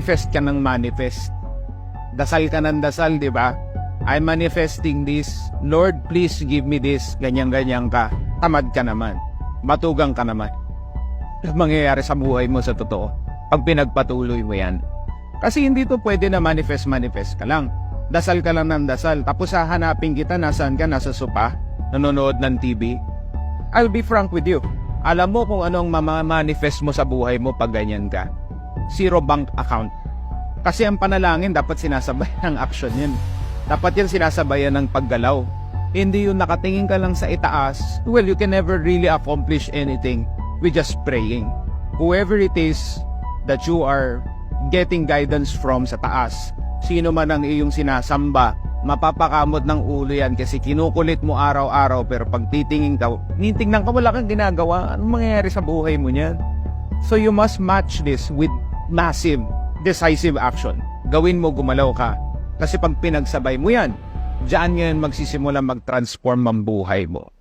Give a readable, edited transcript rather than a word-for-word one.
manifest ka ng manifest. Dasal ka ng dasal, di ba? I'm manifesting this. Lord, please give me this. Ganyan-ganyan ka. Tamad ka naman. Matugang ka naman. Ano mangyayari sa buhay mo sa totoo pag pinagpatuloy mo yan? Kasi hindi to pwede na manifest ka lang. Dasal ka lang ng dasal. Tapos hahanapin kita, nasaan ka? Nasa sopa? Nanonood ng TV? I'll be frank with you. Alam mo kung anong manifest mo sa buhay mo pag ganyan ka? Zero bank account. Kasi ang panalangin dapat sinasabay ng action yan. Dapat yan sinasabayan ng paggalaw. Hindi yung nakatingin ka lang sa itaas. Well, you can never really accomplish anything with just praying. Whoever it is that you are getting guidance from sa taas, sino man ang iyong sinasamba, mapapakamot ng ulo yan kasi kinukulit mo araw-araw, pero pag titingin ka, wala kang ginagawa. Anong mangyayari sa buhay mo niyan? So you must match this with massive, decisive action. Gawin mo, gumalaw ka. Kasi pag pinagsabay mo yan, diyan ngayon magsisimula mag-transform ang buhay mo.